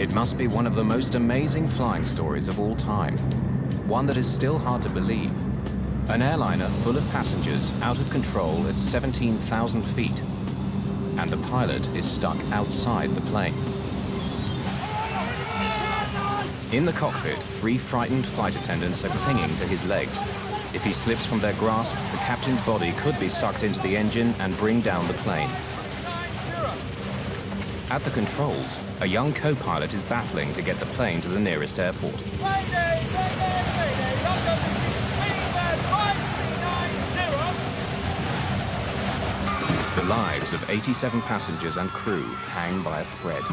It must be one of the most amazing flying stories of all time. One that is still hard to believe. An airliner full of passengers out of control at 17,000 feet. And the pilot is stuck outside the plane. In the cockpit, 3 frightened flight attendants are clinging to his legs. If he slips from their grasp, the captain's body could be sucked into the engine and bring down the plane. At the controls, a young co-pilot is battling to get the plane to the nearest airport. Mayday! Mayday! Mayday! London, this is Sweden 5390! The lives of 87 passengers and crew hang by a thread.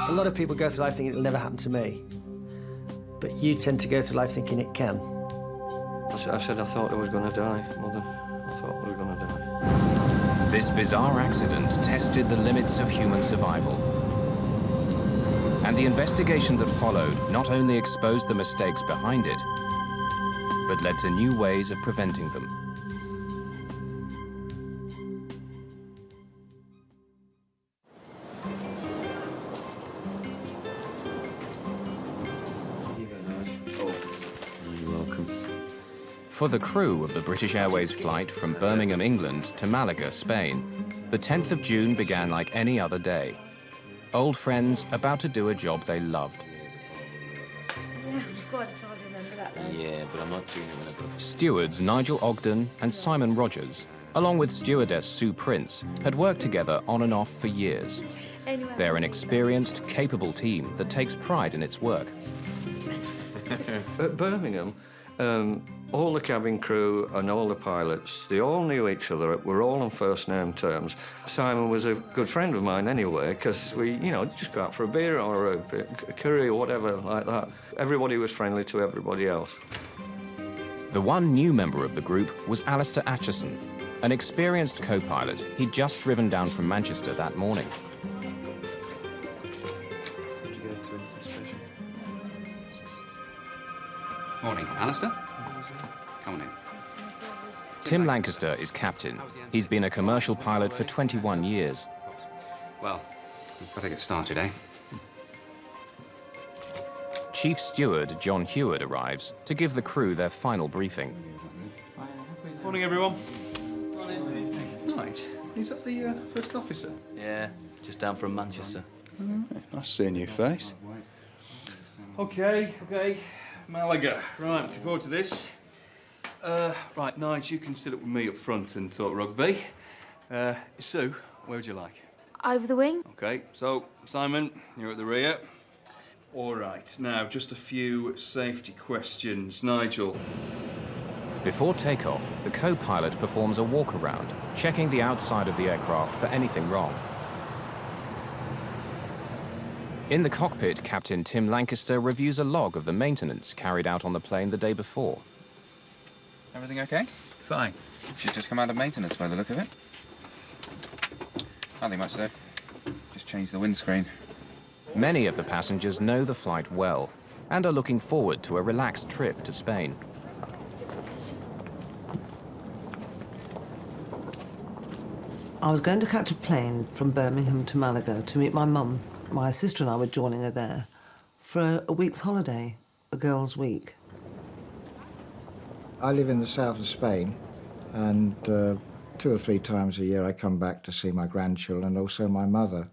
A lot of people go through life thinking it'll never happen to me. But you tend to go through life thinking it can. I said I thought I was going to die, Mother. I thought I was going to die. This bizarre accident tested the limits of human survival. And the investigation that followed not only exposed the mistakes behind it, but led to new ways of preventing them. For the crew of the British Airways flight from Birmingham, England to Malaga, Spain, the 10th of June began like any other day. Old friends about to do a job they loved. Yeah, God, I can't remember that though. Yeah, but I'm not doing it when I go. Stewards Nigel Ogden and Simon Rogers, along with stewardess Sue Prince, had worked together on and off for years. Anyway. They're an experienced, capable team that takes pride in its work. At Birmingham, all the cabin crew and all the pilots, they all knew each other. We're all on first-name terms. Simon was a good friend of mine anyway, because we, you know, just go out for a beer or a curry or whatever like that. Everybody was friendly to everybody else. The one new member of the group was Alistair Aichison, an experienced co-pilot he'd just driven down from Manchester that morning. Morning, Alistair. Come on in. Tim Lancaster is captain. He's been a commercial pilot for 21 years. Well, we've better get started, eh? Chief Steward John Heward arrives to give the crew their final briefing. Morning, everyone. Right. Is that the first officer? Yeah, just down from Manchester. Nice seeing a new face. OK. Malaga. Right, looking forward to this. Right, Nige, you can sit up with me up front and talk rugby. Sue, where would you like? Over the wing? OK, so, Simon, you're at the rear. All right, now, just a few safety questions. Nigel. Before takeoff, the co-pilot performs a walk-around, checking the outside of the aircraft for anything wrong. In the cockpit, Captain Tim Lancaster reviews a log of the maintenance carried out on the plane the day before. Everything okay? Fine. She's just come out of maintenance by the look of it. Nothing much though. Just changed the windscreen. Many of the passengers know the flight well and are looking forward to a relaxed trip to Spain. I was going to catch a plane from Birmingham to Malaga to meet my mum. My sister and I were joining her there for a week's holiday, a girls' week. I live in the south of Spain, and 2 or 3 times a year I come back to see my grandchildren and also my mother.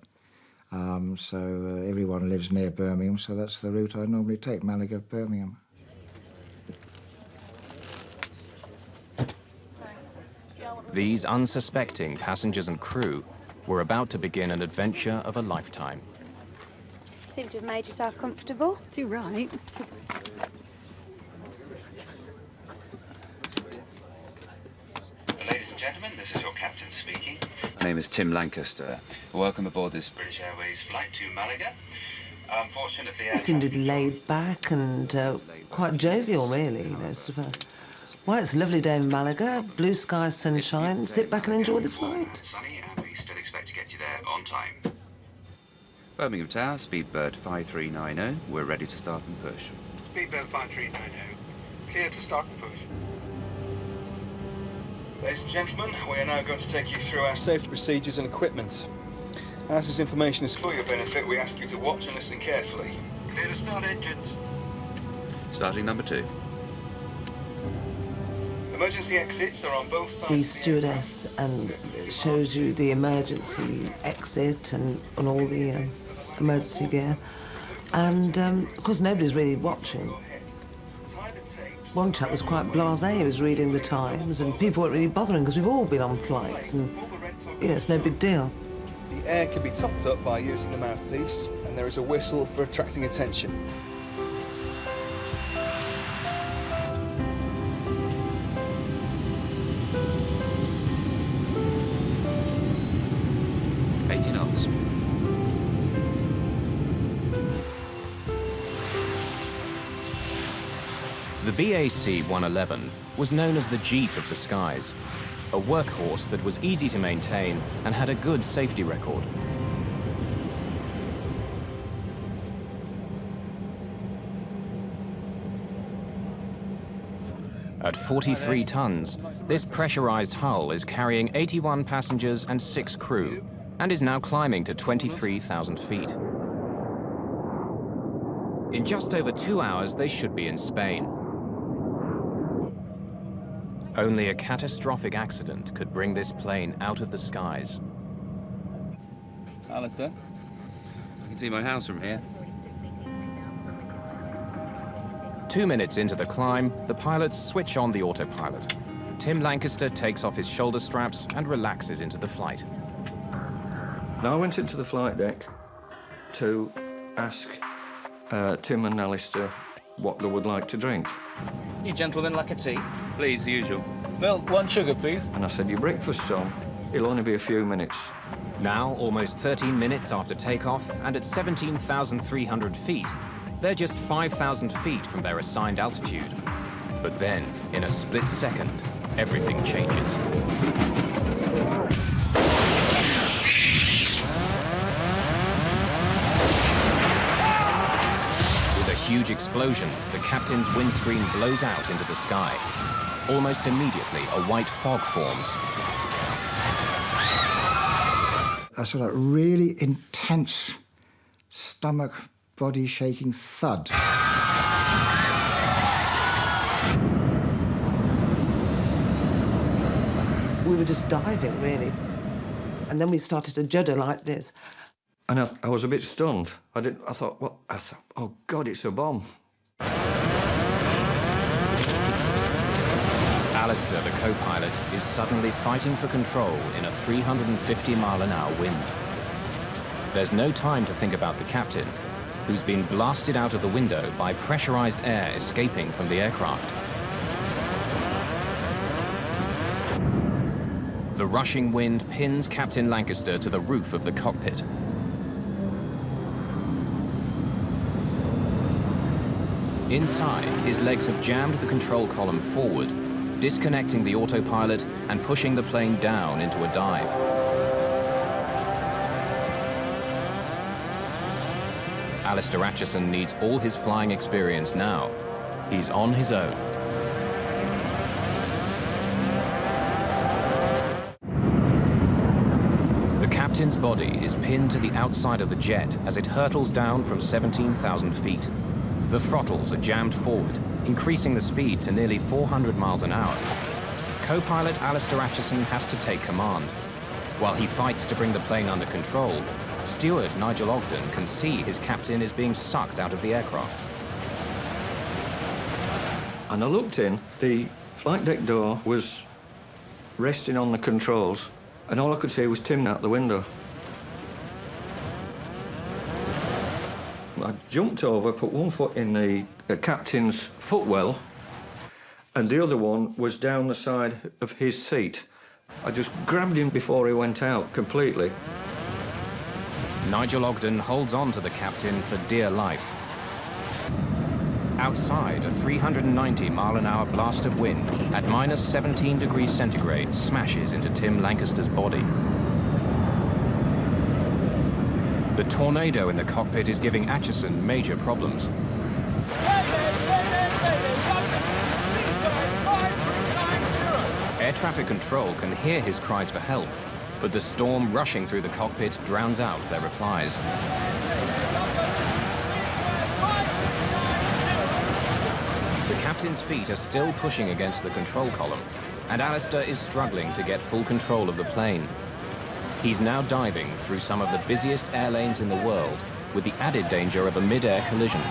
Everyone lives near Birmingham, so that's the route I normally take, Malaga, Birmingham. These unsuspecting passengers and crew were about to begin an adventure of a lifetime. Seem to have made yourself comfortable. Too right. Ladies and gentlemen, this is your captain speaking. My name is Tim Lancaster. Welcome aboard this British Airways Flight to Malaga. Unfortunately, He seemed laid back and quite jovial, really. You know, sort of a, well, it's a lovely day in Malaga, blue skies, sunshine. Sit back and enjoy the flight. Sunny, and we still expect to get you there on time. Birmingham Tower, Speedbird 5390. We're ready to start and push. Speedbird 5390. Clear to start and push. Ladies and gentlemen, we are now going to take you through our Safety procedures and equipment. As this information is for your benefit, we ask you to watch and listen carefully. Clear to start engines. Starting number 2. Emergency exits are on both sides. The stewardess and it shows you the emergency exit and all the emergency gear. And, of course, nobody's really watching. One chap was quite blasé, he was reading the Times, and people weren't really bothering because we've all been on flights and, you know, it's no big deal. The air can be topped up by using the mouthpiece, and there is a whistle for attracting attention. knots. The BAC 111 was known as the Jeep of the skies, a workhorse that was easy to maintain and had a good safety record. At 43 tons, this pressurized hull is carrying 81 passengers and 6 crew, and is now climbing to 23,000 feet. In just over 2 hours, they should be in Spain. Only a catastrophic accident could bring this plane out of the skies. Alistair, I can see my house from here. 2 minutes into the climb, the pilots switch on the autopilot. Tim Lancaster takes off his shoulder straps and relaxes into the flight. Now I went into the flight deck to ask Tim and Alistair what they would like to drink. You gentlemen like a tea? Please, the usual. Milk, 1 sugar, please. And I said, your breakfast's on. It'll only be a few minutes. Now, almost 13 minutes after takeoff, and at 17,300 feet, they're just 5,000 feet from their assigned altitude. But then, in a split second, everything changes. With a huge explosion, the captain's windscreen blows out into the sky. Almost immediately, a white fog forms. A sort of really intense stomach, body-shaking thud. We were just diving, really. And then we started to judder like this. And I was a bit stunned. I thought, oh God, it's a bomb. Alistair, the co-pilot, is suddenly fighting for control in a 350-mile-an-hour wind. There's no time to think about the captain, who's been blasted out of the window by pressurized air escaping from the aircraft. The rushing wind pins Captain Lancaster to the roof of the cockpit. Inside, his legs have jammed the control column forward, disconnecting the autopilot and pushing the plane down into a dive. Alistair Aichison needs all his flying experience now. He's on his own. The captain's body is pinned to the outside of the jet as it hurtles down from 17,000 feet. The throttles are jammed forward, increasing the speed to nearly 400 miles an hour. Co-pilot Alistair Aichison has to take command. While he fights to bring the plane under control, Steward Nigel Ogden can see his captain is being sucked out of the aircraft. And I looked in, the flight deck door was resting on the controls, and all I could see was Tim out the window. I jumped over, put one foot in the captain's footwell, and the other one was down the side of his seat. I just grabbed him before he went out completely. Nigel Ogden holds on to the captain for dear life. Outside, a 390-mile-an-hour blast of wind at minus 17 degrees centigrade smashes into Tim Lancaster's body. The tornado in the cockpit is giving Aichison major problems. Air traffic control can hear his cries for help, But the storm rushing through the cockpit drowns out their replies. The captain's feet are still pushing against the control column, and Alistair is struggling to get full control of the plane. He's now diving through some of the busiest air lanes in the world, with the added danger of a mid-air collision.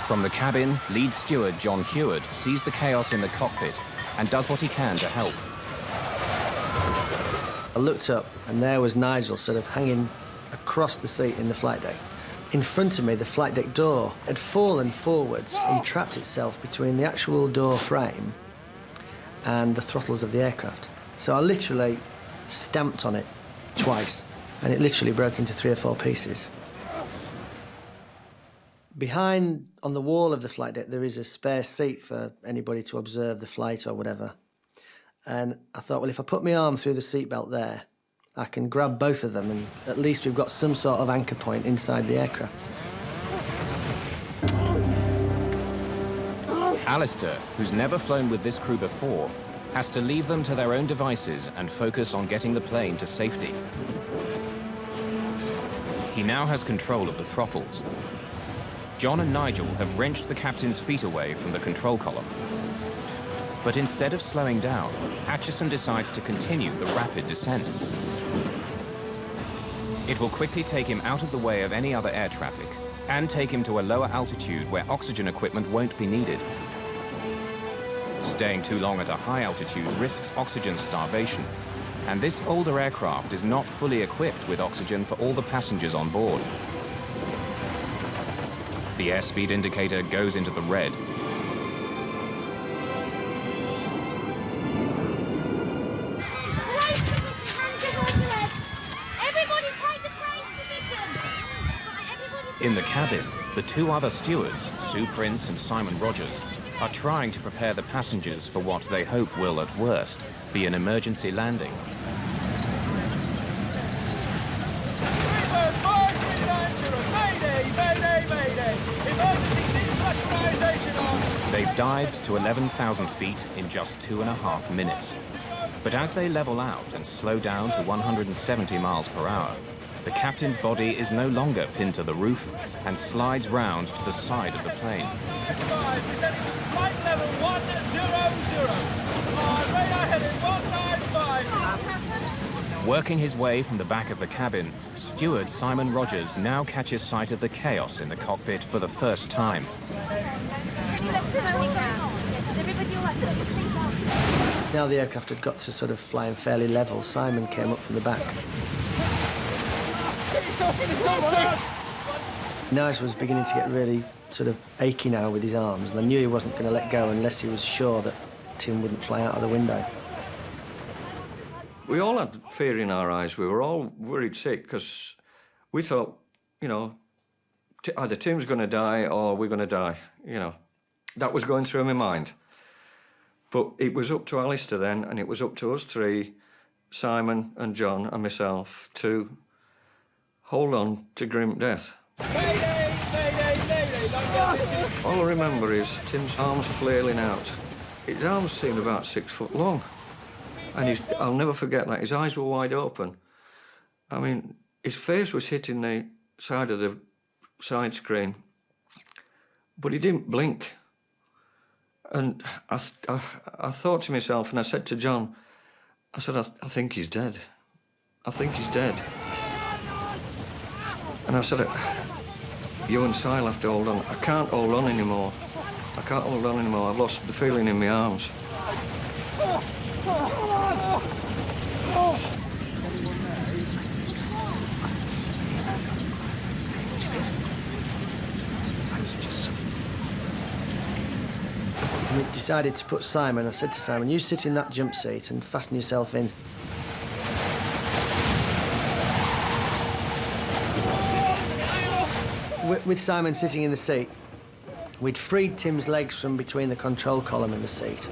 From the cabin, lead steward John Heward sees the chaos in the cockpit and does what he can to help. I looked up, and there was Nigel sort of hanging across the seat in the flight deck. In front of me, the flight deck door had fallen forwards and trapped itself between the actual door frame and the throttles of the aircraft. So I literally stamped on it twice, and it literally broke into 3 or 4 pieces. Behind, on the wall of the flight deck, there is a spare seat for anybody to observe the flight or whatever. And I thought, well, if I put my arm through the seatbelt there, I can grab both of them, and at least we've got some sort of anchor point inside the aircraft. Alistair, who's never flown with this crew before, has to leave them to their own devices and focus on getting the plane to safety. He now has control of the throttles. John and Nigel have wrenched the captain's feet away from the control column. But instead of slowing down, Aichison decides to continue the rapid descent. It will quickly take him out of the way of any other air traffic and take him to a lower altitude where oxygen equipment won't be needed. Staying too long at a high altitude risks oxygen starvation, and this older aircraft is not fully equipped with oxygen for all the passengers on board. The airspeed indicator goes into the red. In the cabin, the 2 other stewards, Sue Prince and Simon Rogers, are trying to prepare the passengers for what they hope will, at worst, be an emergency landing. Mayday, mayday, mayday! Emergency depressurization on! They've dived to 11,000 feet in just 2.5 minutes. But as they level out and slow down to 170 miles per hour, the captain's body is no longer pinned to the roof and slides round to the side of the plane. Flight level 100. Radar heading 195. Working his way from the back of the cabin, steward Simon Rogers now catches sight of the chaos in the cockpit for the first time. Now the aircraft had got to sort of flying fairly level, Simon came up from the back. Nigel was beginning to get really sort of achy now with his arms, and I knew he wasn't going to let go unless he was sure that Tim wouldn't fly out of the window. We all had fear in our eyes. We were all worried sick because we thought, you know, either Tim's going to die or we're going to die, you know. That was going through my mind. But it was up to Alistair then, and it was up to us 3, Simon and John and myself, to hold on to grim death. Mayday, mayday, mayday! All I remember is Tim's arms flailing out. His arms seemed about 6 foot long. And I'll never forget that. His eyes were wide open. I mean, his face was hitting the side of the side screen, but he didn't blink. And I thought to myself, and I said to John, I said, I think he's dead. I think he's dead. And I said, you and Sil have to hold on. I can't hold on anymore. I can't hold on anymore. I've lost the feeling in my arms. We decided to put Simon. I said to Simon, you sit in that jump seat and fasten yourself in. With Simon sitting in the seat, we'd freed Tim's legs from between the control column and the seat.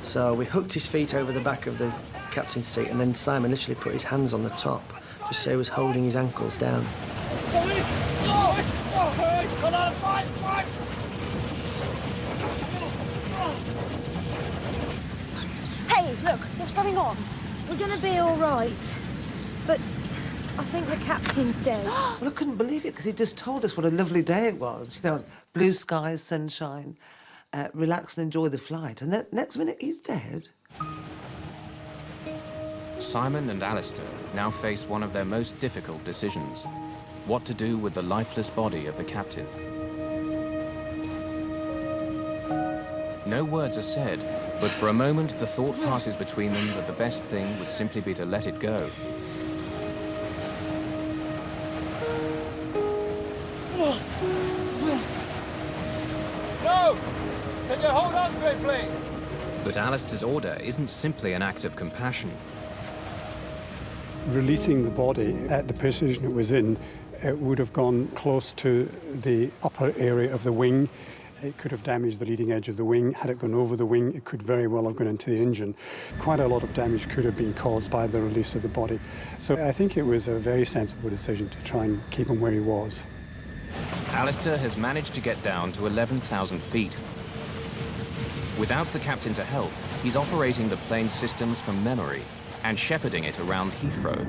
So we hooked his feet over the back of the captain's seat, and then Simon literally put his hands on the top, just so he was holding his ankles down. Hey, look, what's going on? We're gonna be all right. But I think the captain's dead. Well, I couldn't believe it, because he just told us what a lovely day it was. You know, blue skies, sunshine, relax and enjoy the flight. And then next minute, he's dead. Simon and Alistair now face one of their most difficult decisions: what to do with the lifeless body of the captain. No words are said, but for a moment the thought passes between them that the best thing would simply be to let it go. No! Can you hold on to it, please? But Alistair's order isn't simply an act of compassion. Releasing the body at the position it was in, it would have gone close to the upper area of the wing. It could have damaged the leading edge of the wing. Had it gone over the wing, it could very well have gone into the engine. Quite a lot of damage could have been caused by the release of the body. So I think it was a very sensible decision to try and keep him where he was. Alistair has managed to get down to 11,000 feet. Without the captain to help, he's operating the plane's systems from memory and shepherding it around Heathrow,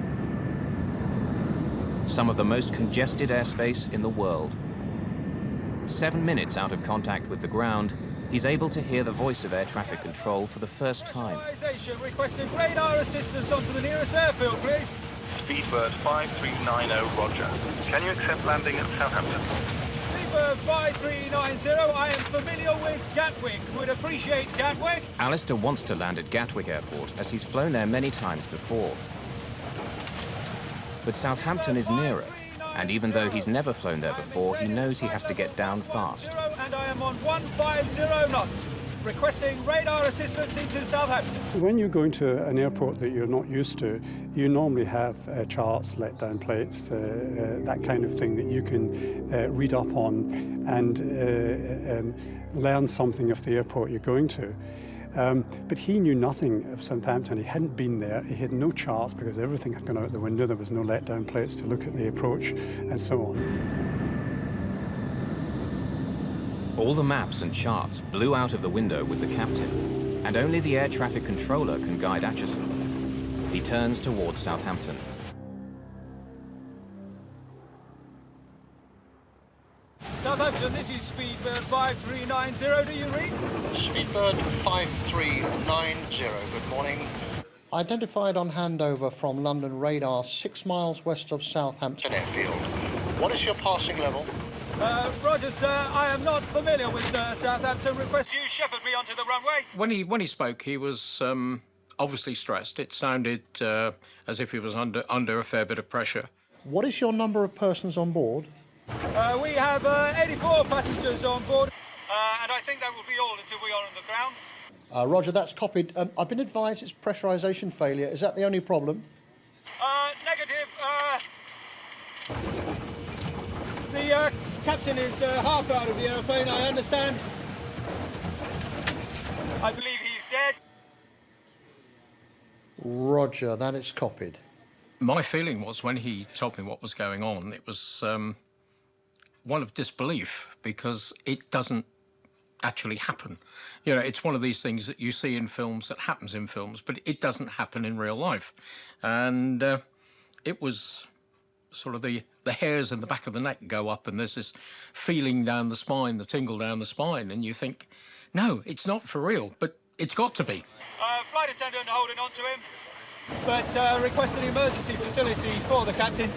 some of the most congested airspace in the world. 7 minutes out of contact with the ground, he's able to hear the voice of air traffic control for the first time. Requesting radar assistance onto the nearest airfield, please. Speedbird 5390, roger. Can you accept landing at Southampton? Speedbird 5390, I am familiar with Gatwick. Would appreciate Gatwick. Alistair wants to land at Gatwick Airport, as he's flown there many times before. But Southampton is nearer, and even though he's never flown there before, he knows he has to get down fast. And I am on 150 knots. Requesting radar assistance into Southampton. When you're going to an airport that you're not used to, you normally have charts, let-down plates, that kind of thing that you can read up on and learn something of the airport you're going to. But he knew nothing of Southampton. He hadn't been there. He had no charts because everything had gone out the window. There was no let-down plates to look at the approach and so on. All the maps and charts blew out of the window with the captain, and only the air traffic controller can guide Aichison. He turns towards Southampton. Southampton, this is Speedbird 5390. Do you read? Speedbird 5390. Good morning. Identified on handover from London radar 6 miles west of Southampton Airfield. What is your passing level? Roger, sir. I am not familiar with Southampton. Request you shepherd me onto the runway. When he spoke, he was obviously stressed. It sounded as if he was under a fair bit of pressure. What is your number of persons on board? We have 84 passengers on board, and I think that will be all until we are on the ground. Roger, that's copied. I've been advised it's pressurisation failure. Is that the only problem? Negative. The captain is half out of the aeroplane, I understand. I believe he's dead. Roger, that is copied. My feeling was, when he told me what was going on, it was one of disbelief, because it doesn't actually happen. You know, it's one of these things that you see in films, that happens in films, but it doesn't happen in real life. And it was sort of the hairs in the back of the neck go up, and there's this feeling down the spine, the tingle down the spine, and you think, no, it's not for real, but it's got to be. Flight attendant holding on to him, but requesting emergency facility for the captain.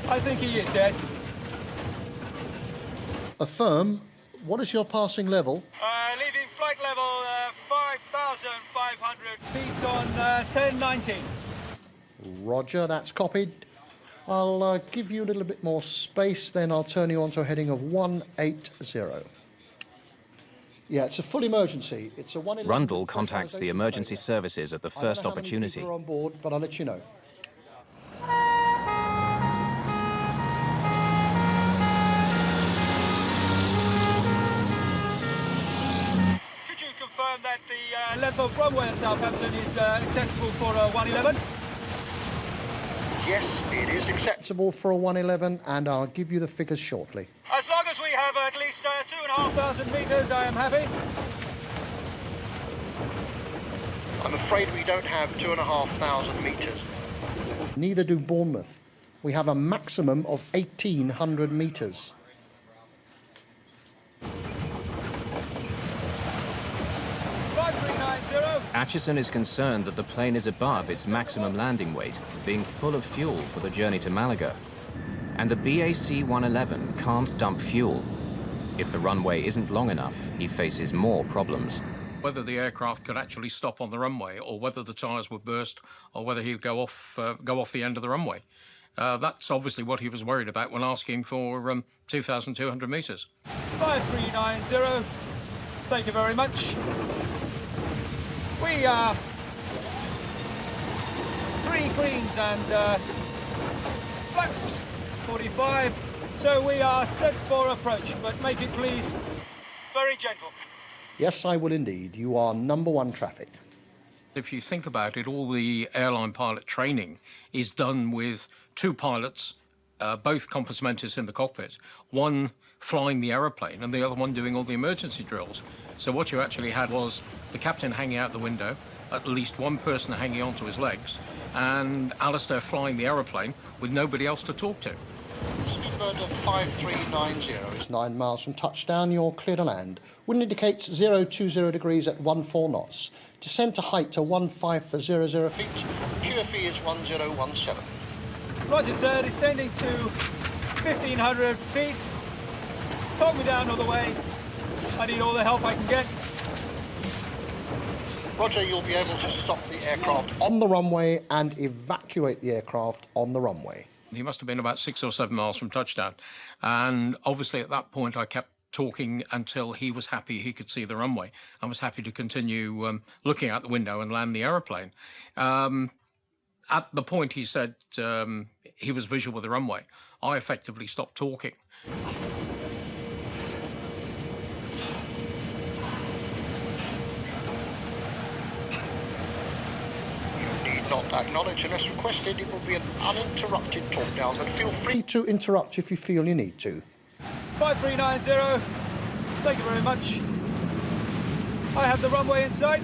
I think he is dead. Affirm. What is your passing level? Leaving flight level 5,500 feet on 1019. Roger, that's copied. I'll give you a little bit more space, then I'll turn you onto a heading of 180. Yeah, it's a full emergency. It's a 111. Rundle contacts the emergency services at the first opportunity. I don't know how many people are on board, but I'll let you know. Could you confirm that the length of runway at Southampton is acceptable for a 111? Yes, it is acceptable for a 111, and I'll give you the figures shortly. As long as we have at least 2,500 metres, I am happy. I'm afraid we don't have 2,500 metres. Neither do Bournemouth. We have a maximum of 1,800 metres. Aichison is concerned that the plane is above its maximum landing weight, being full of fuel for the journey to Malaga. And the BAC-111 can't dump fuel. If the runway isn't long enough, he faces more problems. Whether the aircraft could actually stop on the runway, or whether the tyres would burst, or whether he would go off the end of the runway. That's obviously what he was worried about when asking for 2,200 metres. 5390. Thank you very much. We are 3 greens and flaps 45. So we are set for approach, but make it please very gentle. Yes, I will indeed. You are number 1 traffic. If you think about it, all the airline pilot training is done with 2 pilots, both compass mentors in the cockpit, one flying the aeroplane and the other one doing all the emergency drills. So what you actually had was the captain hanging out the window, at least one person hanging onto his legs, and Alistair flying the aeroplane with nobody else to talk to. Speedbird of 5390 is 9 miles from touchdown. You're clear to land. Wind indicates 020 degrees at 14 knots. Descend to height to 1500 feet. QFE is 1017. Roger, sir. Descending to 1,500 feet. Talk me down all the way. I need all the help I can get. Roger, you'll be able to stop the aircraft on the runway and evacuate the aircraft on the runway. He must have been about 6 or 7 miles from touchdown. And obviously at that point I kept talking until he was happy he could see the runway and was happy to continue looking out the window and land the aeroplane. At the point he said he was visual with the runway, I effectively stopped talking. Not acknowledge unless requested. It will be an uninterrupted talk down, but feel free to interrupt if you feel you need to. 5390. Thank you very much. I have the runway in sight.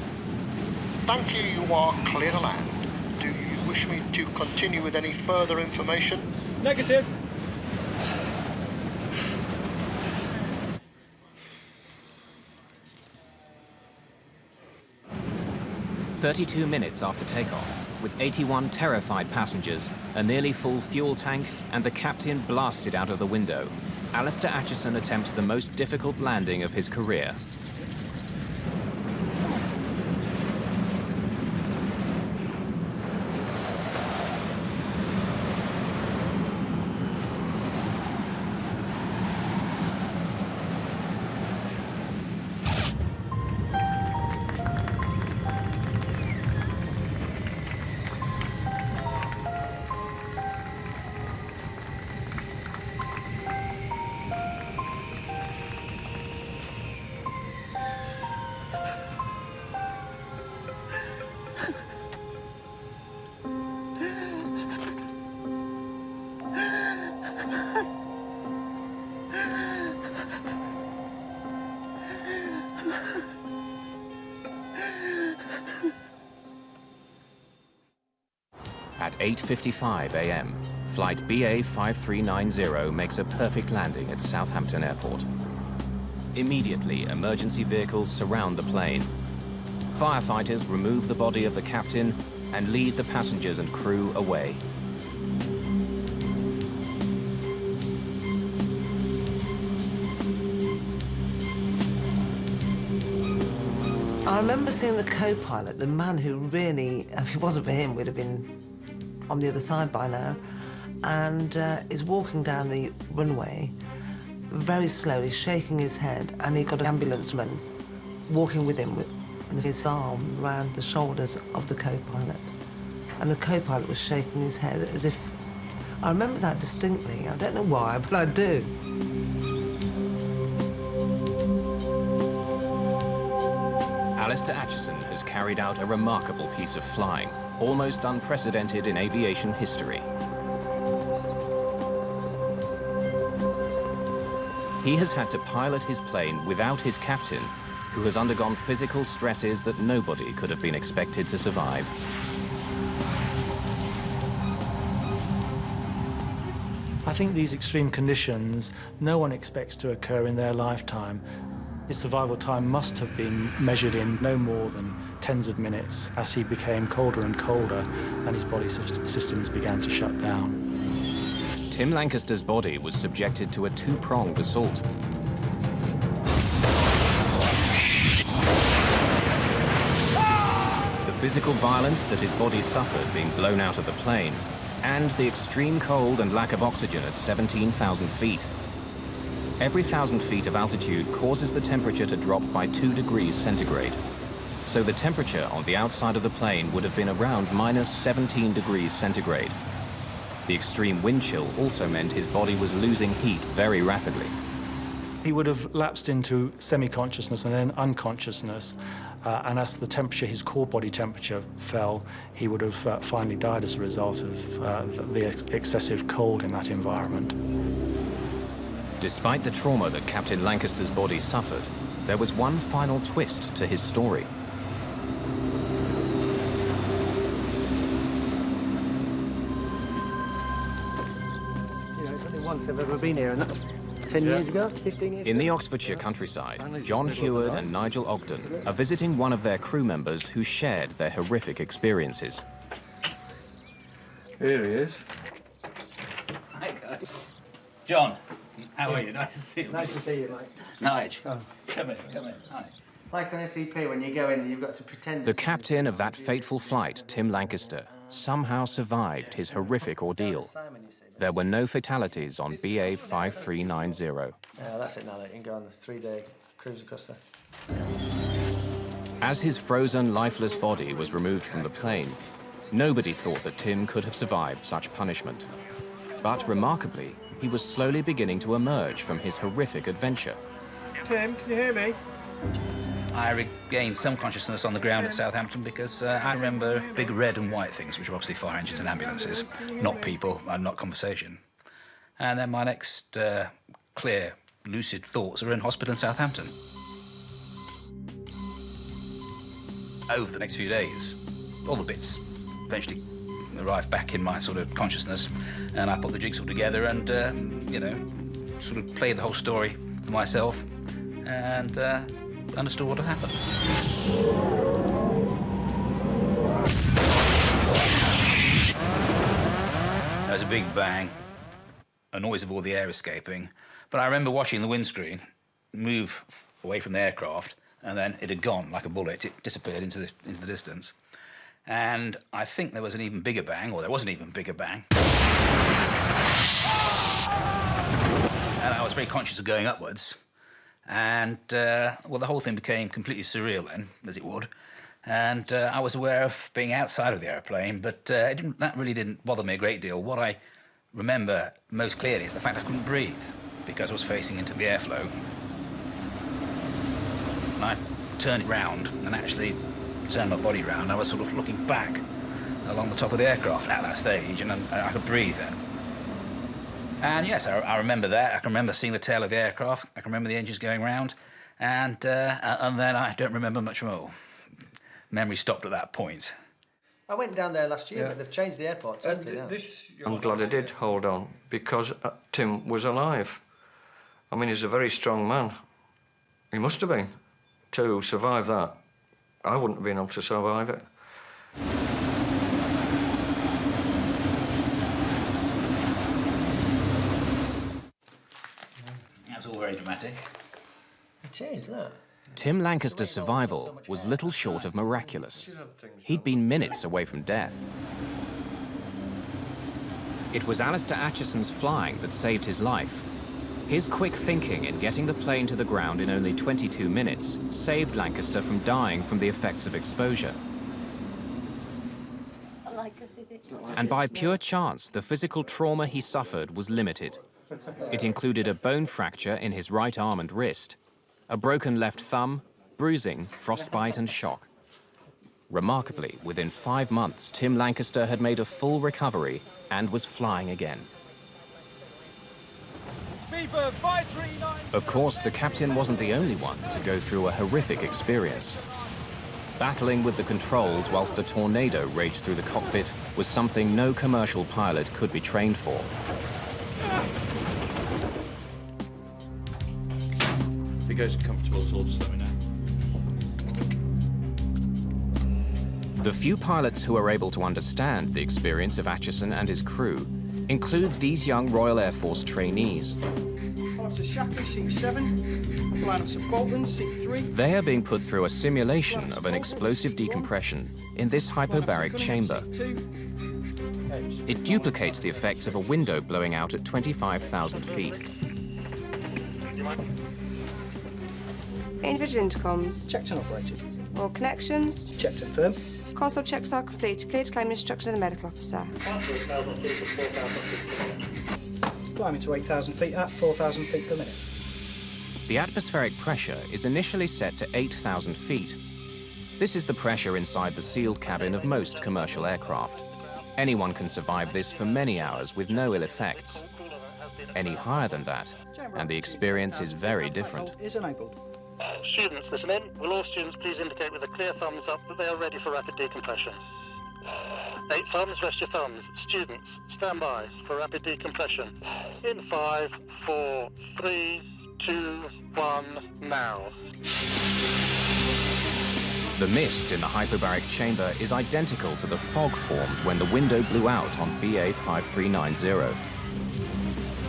Thank you. You are clear to land. Do you wish me to continue with any further information? Negative. "32 minutes after takeoff, with 81 terrified passengers, a nearly full fuel tank, and the captain blasted out of the window, Alistair Aichison attempts the most difficult landing of his career. At 8:55 a.m., flight BA-5390 makes a perfect landing at Southampton Airport. Immediately, emergency vehicles surround the plane. Firefighters remove the body of the captain and lead the passengers and crew away. I remember seeing the co-pilot, the man who really, if it wasn't for him, we'd have been on the other side by now, and is walking down the runway very slowly, shaking his head, and he got an ambulance man walking with him with his arm around the shoulders of the co-pilot. And the co-pilot was shaking his head as if... I remember that distinctly. I don't know why, but I do. Alistair Aichison has carried out a remarkable piece of flying, almost unprecedented in aviation history. He has had to pilot his plane without his captain, who has undergone physical stresses that nobody could have been expected to survive. I think these extreme conditions, no one expects to occur in their lifetime. His survival time must have been measured in no more than tens of minutes as he became colder and colder and his body systems began to shut down. Tim Lancaster's body was subjected to a two-pronged assault. The physical violence that his body suffered being blown out of the plane, and the extreme cold and lack of oxygen at 17,000 feet. Every 1,000 feet of altitude causes the temperature to drop by 2 degrees centigrade. So the temperature on the outside of the plane would have been around minus 17 degrees centigrade. The extreme wind chill also meant his body was losing heat very rapidly. He would have lapsed into semi-consciousness and then unconsciousness, and as the temperature, his core body temperature fell, he would have finally died as a result of the excessive cold in that environment. Despite the trauma that Captain Lancaster's body suffered, there was one final twist to his story. You know, it's only once I've ever been here, and that was 10 years ago, 15 years ago. In the Oxfordshire countryside, John Heward and Nigel Ogden are visiting one of their crew members who shared their horrific experiences. Here he is. Hi, guys. John, how are you? Nice to see you. Nice to see you, mate. Nige. Come in. Hi. Like on SCP, when you go in, you've got to pretend... The captain of that fateful flight, Tim Lancaster, somehow survived his horrific ordeal. There were no fatalities on BA 5390. Yeah, that's it now. You can go on the 3-day cruise across there. As his frozen, lifeless body was removed from the plane, nobody thought that Tim could have survived such punishment. But remarkably, he was slowly beginning to emerge from his horrific adventure. Tim, can you hear me? I regained some consciousness on the ground at Southampton because I remember big red and white things, which were obviously fire engines and ambulances, not people and not conversation. And then my next clear, lucid thoughts were in hospital in Southampton. Over the next few days, all the bits eventually arrived back in my sort of consciousness, and I put the jigsaw together and, you know, sort of played the whole story for myself and understood what had happened. There was a big bang, a noise of all the air escaping, but I remember watching the windscreen move away from the aircraft, and then it had gone like a bullet. It disappeared into the distance. And I think there was an even bigger bang, or there was an even bigger bang. And I was very conscious of going upwards. And, well, the whole thing became completely surreal then, as it would. And I was aware of being outside of the airplane, but that really didn't bother me a great deal. What I remember most clearly is the fact I couldn't breathe because I was facing into the airflow. And I turned it round and actually turned my body round. I was sort of looking back along the top of the aircraft at that stage, and I could breathe then. And yes, I remember that. I can remember seeing the tail of the aircraft. I can remember the engines going round, and then I don't remember much more. Memory stopped at that point. I went down there last year, but they've changed the airport totally now. I'm glad I did hold on, because Tim was alive. I mean, he's a very strong man. He must have been, to survive that. I wouldn't have been able to survive it. That's all very dramatic. It is, look. Tim Lancaster's survival was little short of miraculous. He'd been minutes away from death. It was Alistair Aichison's flying that saved his life. His quick thinking in getting the plane to the ground in only 22 minutes saved Lancaster from dying from the effects of exposure. And by pure chance, the physical trauma he suffered was limited. It included a bone fracture in his right arm and wrist, a broken left thumb, bruising, frostbite and shock. Remarkably, within 5 months, Tim Lancaster had made a full recovery and was flying again. Speedbird 539. Of course, the captain wasn't the only one to go through a horrific experience. Battling with the controls whilst a tornado raged through the cockpit was something no commercial pilot could be trained for. If it goes comfortable at all, just let me know. The few pilots who are able to understand the experience of Aichison and his crew include these young Royal Air Force trainees. Officer Shapley, seat 7. Line of Subaltern, seat 3. They are being put through a simulation of an explosive decompression in this hyperbaric chamber. It duplicates the effects of a window blowing out at 25,000 feet. Individual intercoms. Checked and operated. All connections. Checked and firm. Console checks are complete. Clear to claim instruction of the medical officer. Climbing to 8,000 feet at 4,000 feet per minute. The atmospheric pressure is initially set to 8,000 feet. This is the pressure inside the sealed cabin of most commercial aircraft. Anyone can survive this for many hours with no ill effects. Any higher than that, and the experience is very different. Is enabled. Students, listen in. Will all students please indicate with a clear thumbs up that they are ready for rapid decompression? 8 thumbs, rest your thumbs. Students, stand by for rapid decompression. In 5, 4, 3, 2, 1, now. The mist in the hyperbaric chamber is identical to the fog formed when the window blew out on BA 5390.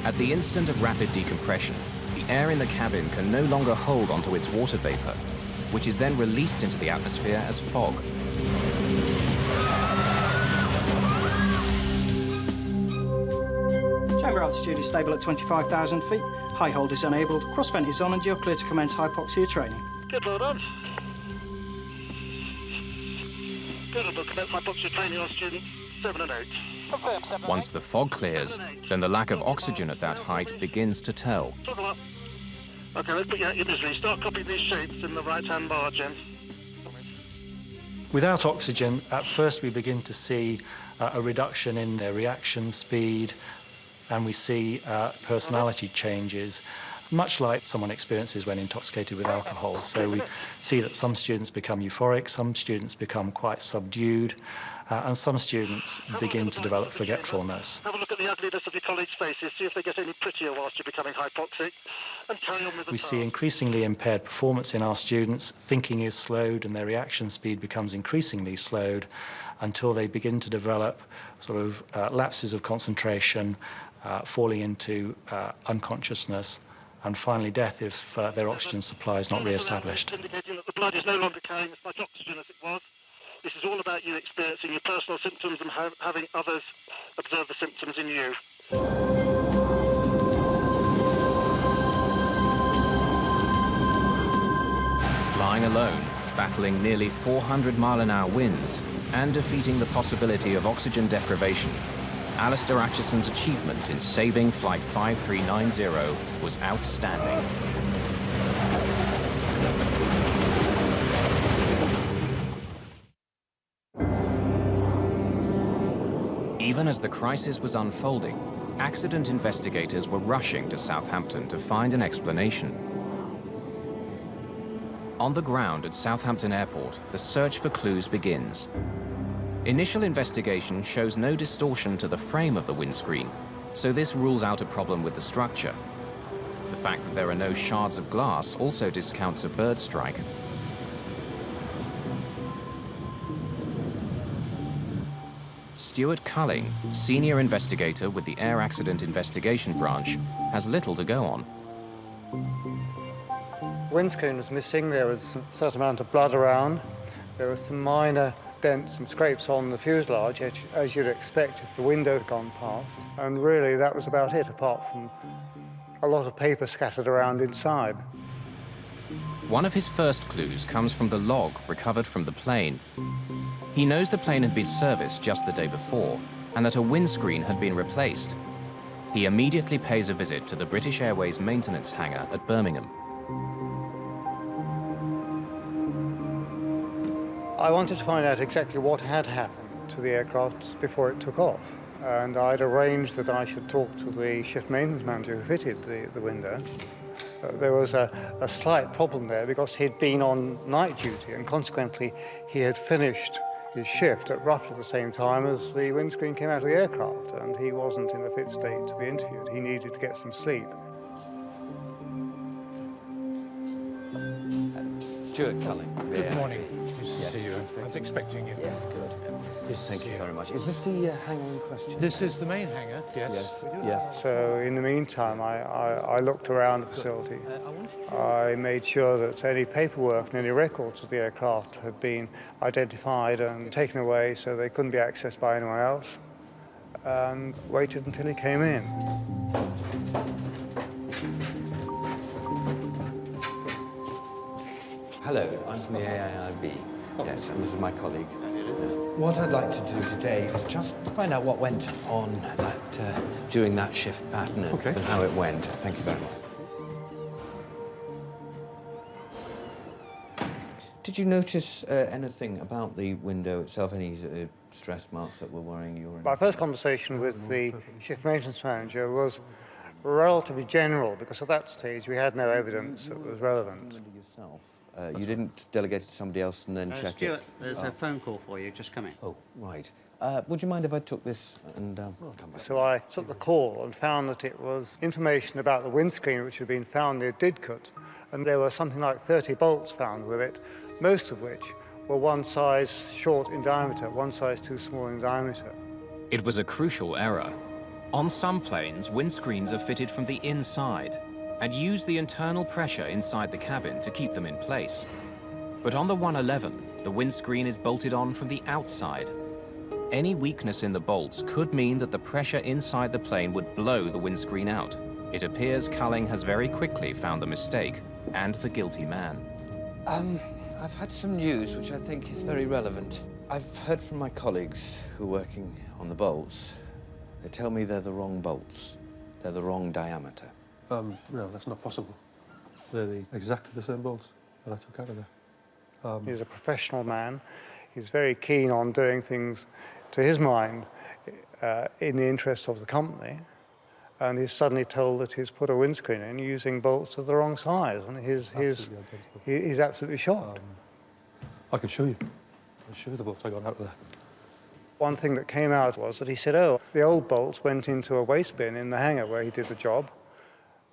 At the instant of rapid decompression, the air in the cabin can no longer hold onto its water vapor, which is then released into the atmosphere as fog. Chamber altitude is stable at 25,000 feet. High hold is enabled. Cross vent is on and you're clear to commence hypoxia training. Good, well done. Good, we'll commence hypoxia training on students 7 and 8. Confirm 7 and 8. Once the fog clears, then the lack of oxygen at that height begins to tell. Okay, let's put you out your misery. Start copying these shapes in the right-hand bar, Jim. Without oxygen, at first we begin to see a reduction in their reaction speed, and we see personality changes, much like someone experiences when intoxicated with alcohol. So we see that some students become euphoric, some students become quite subdued, and some students begin to develop forgetfulness. Have a look at the ugliness of your colleagues' faces, see if they get any prettier whilst you're becoming hypoxic, and carry on with the We task. see increasingly impaired performance in our students. Thinking is slowed and their reaction speed becomes increasingly slowed until they begin to develop sort of lapses of concentration, falling into unconsciousness, and finally death if their oxygen supply is not re-established. Indicating that the blood is no longer carrying as much oxygen as it was. This is all about you experiencing your personal symptoms and having others observe the symptoms in you. Flying alone, battling nearly 400-mile-an-hour winds, and defeating the possibility of oxygen deprivation, Alistair Aichison's achievement in saving Flight 5390 was outstanding. Even as the crisis was unfolding, accident investigators were rushing to Southampton to find an explanation. On the ground at Southampton Airport, the search for clues begins. Initial investigation shows no distortion to the frame of the windscreen, so this rules out a problem with the structure. The fact that there are no shards of glass also discounts a bird strike. Steward Culling, senior investigator with the Air Accident Investigation Branch, has little to go on. Windscreen was missing, there was a certain amount of blood around, there were some minor dents and scrapes on the fuselage, as you'd expect if the window had gone past, and really that was about it, apart from a lot of paper scattered around inside. One of his first clues comes from the log recovered from the plane. He knows the plane had been serviced just the day before, and that a windscreen had been replaced. He immediately pays a visit to the British Airways maintenance hangar at Birmingham. I wanted to find out exactly what had happened to the aircraft before it took off. and I'd arranged that I should talk to the shift maintenance manager who fitted the window. There was a slight problem there because he'd been on night duty, and consequently he had finished his shift at roughly the same time as the windscreen came out of the aircraft, and he wasn't in a fit state to be interviewed. He needed to get some sleep. Stuart Culling. Good morning. Nice to see you. I was expecting you. Yes, good. Thank you very much. Is this the hangar in question? This is the main hangar, yes. Yes. So in the meantime, I looked around the facility. I made sure that any paperwork and any records of the aircraft had been identified and taken away so they couldn't be accessed by anyone else, and waited until he came in. Hello, I'm from the AIIB. Yes, and this is my colleague. What I'd like to do today is just find out what went on during that shift pattern and how it went. Thank you very much. Did you notice anything about the window itself, any stress marks that were worrying you? My first conversation with the shift maintenance manager was relatively general, because at that stage we had no evidence that was relevant. Yourself, you didn't delegate it to somebody else and then check Stuart, it? there's a phone call for you. Just come in. Oh, right. Would you mind if I took this and come back? So I took the call and found that it was information about the windscreen which had been found near Didcot, and there were something like 30 bolts found with it, most of which were one size short in diameter, one size too small in diameter. It was a crucial error. On some planes, windscreens are fitted from the inside and use the internal pressure inside the cabin to keep them in place. But on the 111, the windscreen is bolted on from the outside. Any weakness in the bolts could mean that the pressure inside the plane would blow the windscreen out. It appears Culling has very quickly found the mistake and the guilty man. I've had some news which I think is very relevant. I've heard from my colleagues who are working on the bolts. They tell me they're the wrong bolts. They're the wrong diameter. No, that's not possible. They're exactly the same bolts that I took out of there. He's a professional man. He's very keen on doing things, to his mind, in the interest of the company. And he's suddenly told that he's put a windscreen in using bolts of the wrong size. And he's absolutely shocked. I can show you. I'll show you the bolts I got out of there. One thing that came out was that he said, oh, the old bolts went into a waste bin in the hangar where he did the job,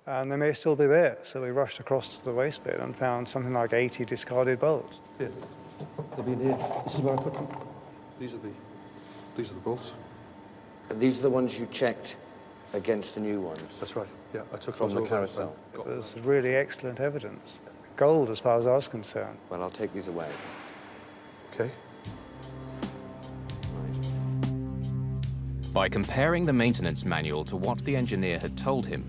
and they may still be there. So we rushed across to the waste bin and found something like 80 discarded bolts. Here. They'll be in here. This is where I put them. These are the bolts. And these are the ones you checked against the new ones? That's right. Yeah, I took from the carousel. It was really excellent evidence. Gold, as far as I was concerned. Well, I'll take these away. Okay. By comparing the maintenance manual to what the engineer had told him,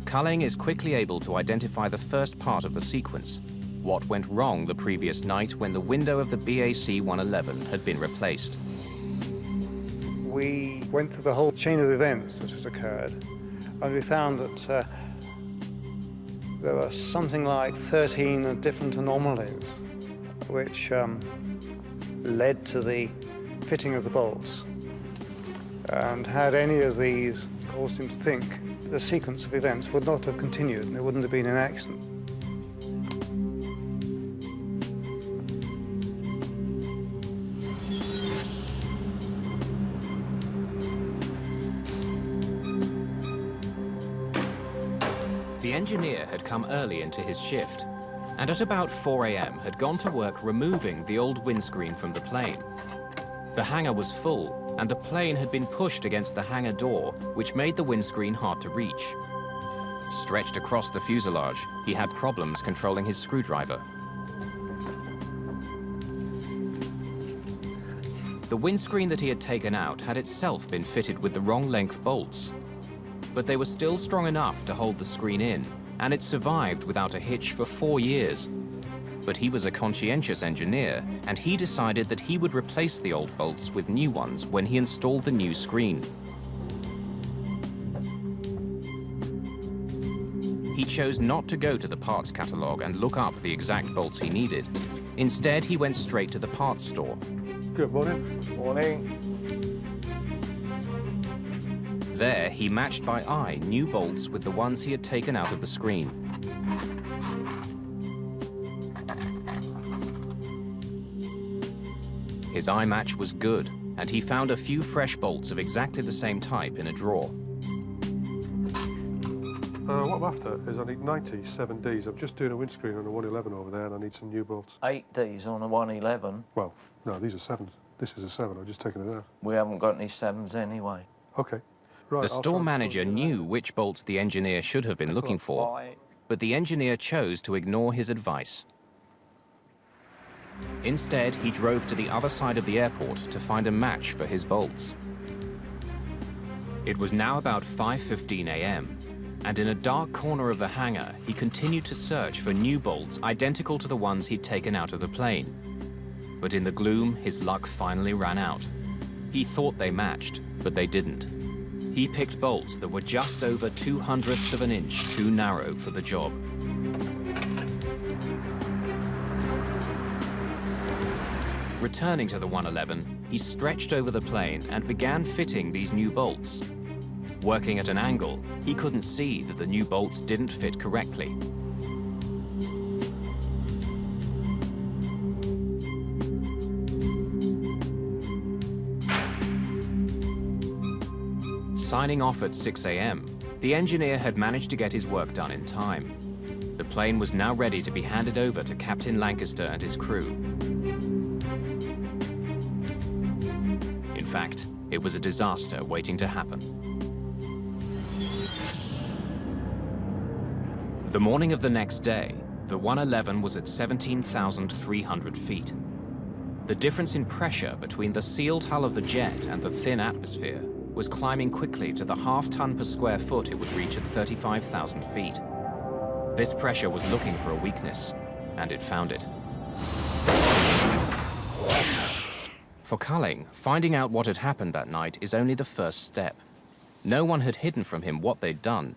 Culling is quickly able to identify the first part of the sequence, what went wrong the previous night when the window of the BAC 111 had been replaced. We went through the whole chain of events that had occurred, and we found that there were something like 13 different anomalies which led to the fitting of the bolts. And had any of these caused him to think, the sequence of events would not have continued and there wouldn't have been an accident. The engineer had come early into his shift, and at about 4 a.m. had gone to work removing the old windscreen from the plane. The hangar was full, and the plane had been pushed against the hangar door, which made the windscreen hard to reach. Stretched across the fuselage, he had problems controlling his screwdriver. The windscreen that he had taken out had itself been fitted with the wrong length bolts, but they were still strong enough to hold the screen in, and it survived without a hitch for 4 years. But he was a conscientious engineer, and he decided that he would replace the old bolts with new ones when he installed the new screen. He chose not to go to the parts catalogue and look up the exact bolts he needed. Instead, he went straight to the parts store. Good morning. Morning. There, he matched by eye new bolts with the ones he had taken out of the screen. His eye match was good, and he found a few fresh bolts of exactly the same type in a drawer. What I'm after is I need 97 Ds. I'm just doing a windscreen on a 111 over there, and I need some new bolts. 8 Ds on a 111? Well, no, these are 7s. This is a 7. I've just taken it out. We haven't got any 7s anyway. OK. Right, The store manager knew which bolts the engineer should have been looking for, but the engineer chose to ignore his advice. Instead, he drove to the other side of the airport to find a match for his bolts. It was now about 5:15 a.m., and in a dark corner of the hangar, he continued to search for new bolts identical to the ones he'd taken out of the plane. But in the gloom, his luck finally ran out. He thought they matched, but they didn't. He picked bolts that were just over 0.02 of an inch too narrow for the job. Returning to the 111, he stretched over the plane and began fitting these new bolts. Working at an angle, he couldn't see that the new bolts didn't fit correctly. Signing off at 6 a.m., the engineer had managed to get his work done in time. The plane was now ready to be handed over to Captain Lancaster and his crew. In fact, it was a disaster waiting to happen. The morning of the next day, the 111 was at 17,300 feet. The difference in pressure between the sealed hull of the jet and the thin atmosphere was climbing quickly to the half-ton per square foot it would reach at 35,000 feet. This pressure was looking for a weakness, and it found it. For Culling, finding out what had happened that night is only the first step. No one had hidden from him what they'd done,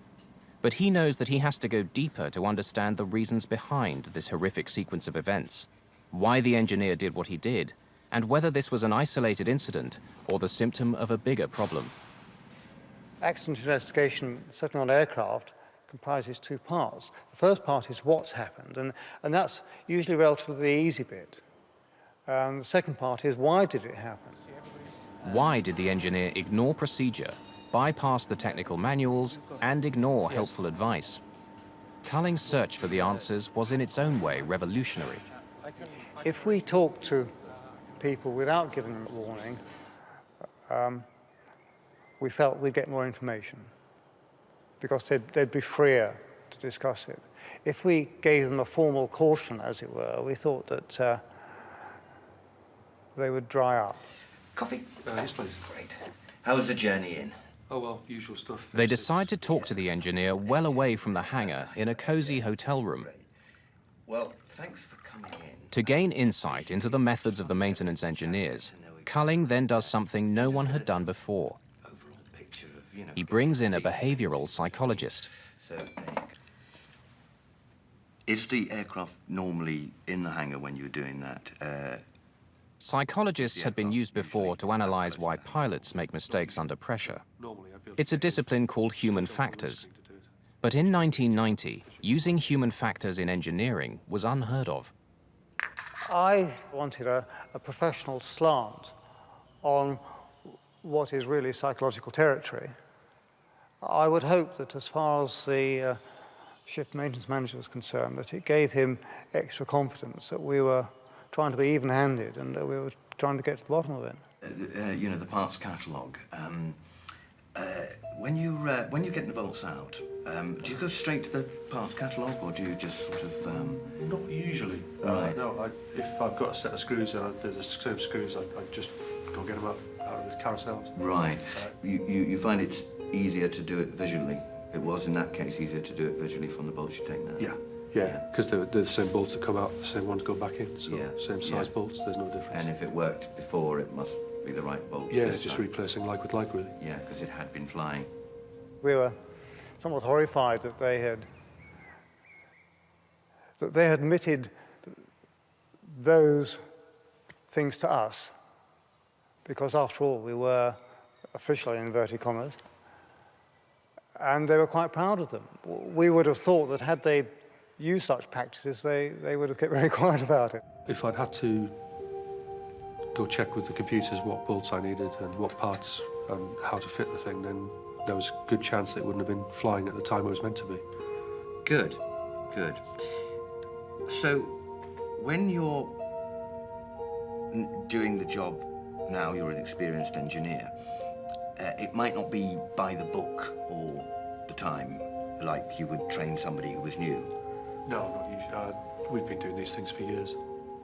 but he knows that he has to go deeper to understand the reasons behind this horrific sequence of events, why the engineer did what he did, and whether this was an isolated incident or the symptom of a bigger problem. Accident investigation, certainly on aircraft, comprises 2 parts. The first part is what's happened, and that's usually relatively the easy bit. The second part is why did it happen? Why did the engineer ignore procedure, bypass the technical manuals, and ignore helpful advice? Culling's search for the answers was in its own way revolutionary. If we talk to people without giving them a warning, we felt we'd get more information because they'd be freer to discuss it. If we gave them a formal caution, as it were, we thought that they would dry up. Coffee? Yes, please. Great. How was the journey in? Oh, well, usual stuff. They decide to talk to the engineer well away from the hangar in a cozy hotel room. Well, thanks for coming in. To gain insight into the methods of the maintenance engineers, Culling then does something no one had done before. He brings in a behavioral psychologist. So, is the aircraft normally in the hangar when you're doing that? Psychologists had been used before to analyze why pilots make mistakes under pressure. It's a discipline called human factors. But in 1990, using human factors in engineering was unheard of. I wanted a professional slant on what is really psychological territory. I would hope that as far as the shift maintenance manager was concerned, that it gave him extra confidence that we were trying to be even-handed and that we were trying to get to the bottom of it. You know, the parts catalogue. When you're getting the bolts out, do you go straight to the parts catalogue, or do you just sort of... Not usually. Right. No, if I've got a set of screws and there's the same screws, I just go get them out of the carousels. Right. You find it's easier to do it visually? It was, in that case, easier to do it visually from the bolts you take now? Yeah, because they're the same bolts that come out, the same ones go back in, so same size bolts, there's no difference. And if it worked before, it must be the right bolts? Yeah, it's just replacing like with like, really. Yeah, because it had been flying. We were somewhat horrified that they had admitted those things to us, because after all, we were officially, in inverted commas, and they were quite proud of them. We would have thought that had they used such practices, they would have kept very quiet about it. If I'd had to go check with the computers what bolts I needed and what parts and how to fit the thing, then there was a good chance it wouldn't have been flying at the time it was meant to be. Good, good. So, when you're doing the job now, you're an experienced engineer, it might not be by the book all the time, like you would train somebody who was new. No, not usually. We've been doing these things for years.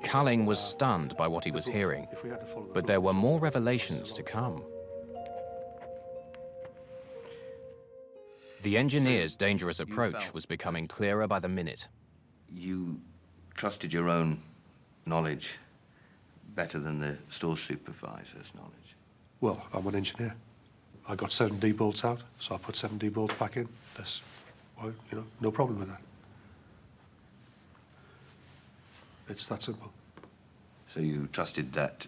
Culling was stunned by what he was hearing, but there were more revelations to come. The engineer's dangerous approach was becoming clearer by the minute. You trusted your own knowledge better than the store supervisor's knowledge? Well, I'm an engineer. I got 7D bolts out, so I put 7D bolts back in. That's, well, you know, no problem with that. It's that simple. So you trusted that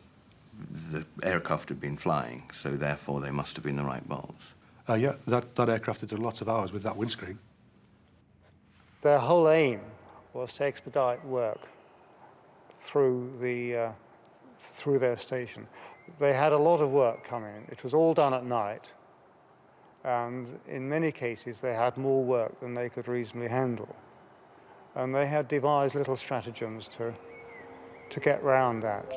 the aircraft had been flying, so therefore they must have been the right bolts? Yeah, that aircraft had done lots of hours with that windscreen. Their whole aim was to expedite work through their station. They had a lot of work coming in. It was all done at night, and in many cases they had more work than they could reasonably handle. And they had devised little stratagems to get round that.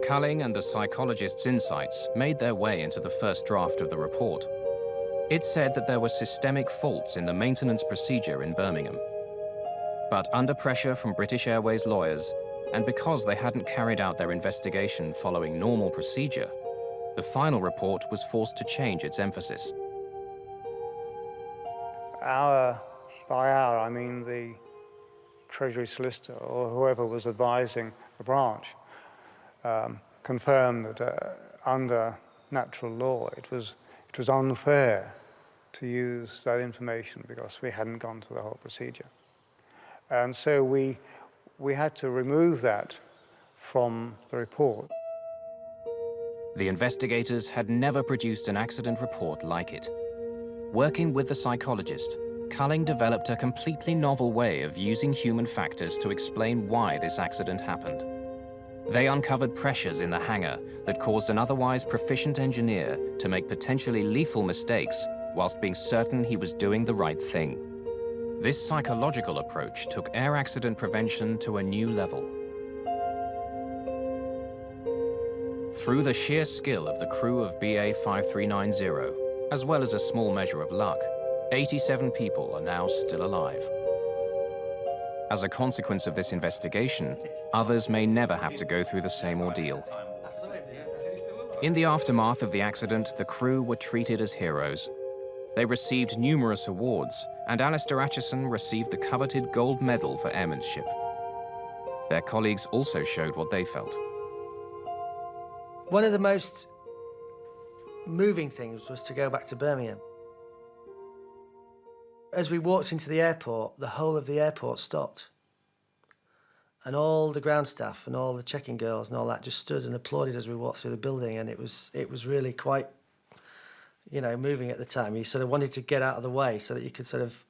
Culling and the psychologist's insights made their way into the first draft of the report. It said that there were systemic faults in the maintenance procedure in Birmingham. But under pressure from British Airways lawyers, and because they hadn't carried out their investigation following normal procedure, the final report was forced to change its emphasis. Hour by hour, I mean the Treasury solicitor or whoever was advising the branch confirmed that under natural law it was unfair to use that information because we hadn't gone through the whole procedure. And so we had to remove that from the report. The investigators had never produced an accident report like it. Working with the psychologist, Culling developed a completely novel way of using human factors to explain why this accident happened. They uncovered pressures in the hangar that caused an otherwise proficient engineer to make potentially lethal mistakes whilst being certain he was doing the right thing. This psychological approach took air accident prevention to a new level. Through the sheer skill of the crew of BA 5390, as well as a small measure of luck, 87 people are now still alive. As a consequence of this investigation, others may never have to go through the same ordeal. In the aftermath of the accident, the crew were treated as heroes. They received numerous awards, and Alistair Aichison received the coveted gold medal for airmanship. Their colleagues also showed what they felt. One of the most moving things was to go back to Birmingham. As we walked into the airport, the whole of the airport stopped. And all the ground staff and all the check-in girls and all that just stood and applauded as we walked through the building, and it was really quite, you know, moving at the time. You sort of wanted to get out of the way so that you could sort of,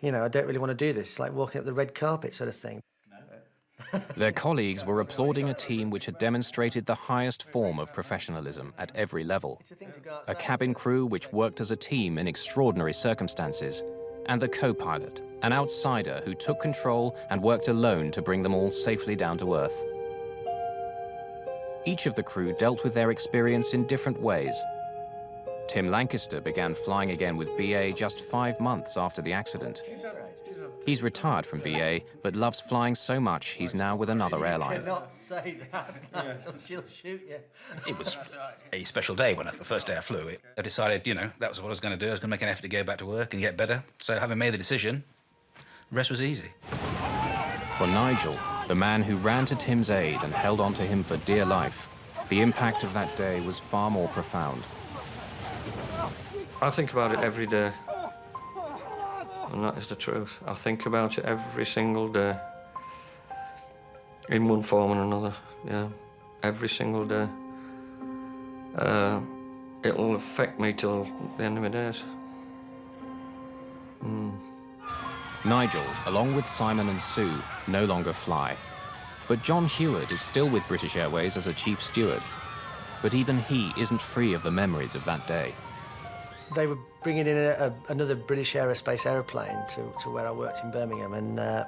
you know, I don't really want to do this. It's like walking up the red carpet sort of thing. Their colleagues were applauding a team which had demonstrated the highest form of professionalism at every level. A cabin crew which worked as a team in extraordinary circumstances, and the co-pilot, an outsider who took control and worked alone to bring them all safely down to earth. Each of the crew dealt with their experience in different ways. Tim Lancaster began flying again with BA just 5 months after the accident. He's retired from BA, but loves flying so much he's now with another airline. You cannot say that, she'll shoot you. It was a special day when the first day I flew it. I decided, you know, that was what I was going to do. I was going to make an effort to go back to work and get better. So having made the decision, the rest was easy. For Nigel, the man who ran to Tim's aid and held on to him for dear life, the impact of that day was far more profound. I think about it every day. And that is the truth. I think about it every single day. In one form or another, yeah. Every single day. it'll affect me till the end of my days. Nigel, along with Simon and Sue, no longer fly. But John Heward is still with British Airways as a chief steward. But even he isn't free of the memories of that day. They were bringing in another British Aerospace aeroplane to where I worked in Birmingham, and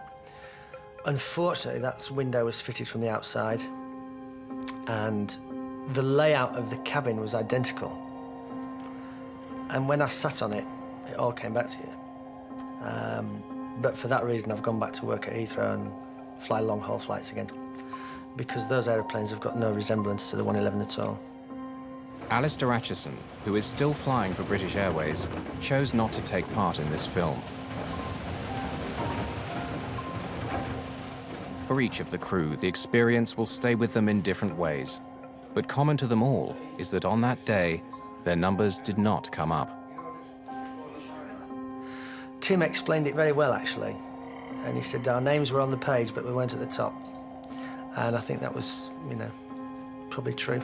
unfortunately that window was fitted from the outside, and the layout of the cabin was identical. And when I sat on it, it all came back to you. But for that reason, I've gone back to work at Heathrow and fly long-haul flights again, because those aeroplanes have got no resemblance to the 111 at all. Alistair Aichison, who is still flying for British Airways, chose not to take part in this film. For each of the crew, the experience will stay with them in different ways. But common to them all is that on that day, their numbers did not come up. Tim explained it very well, actually. And he said our names were on the page, but we weren't at the top. And I think that was, you know, probably true.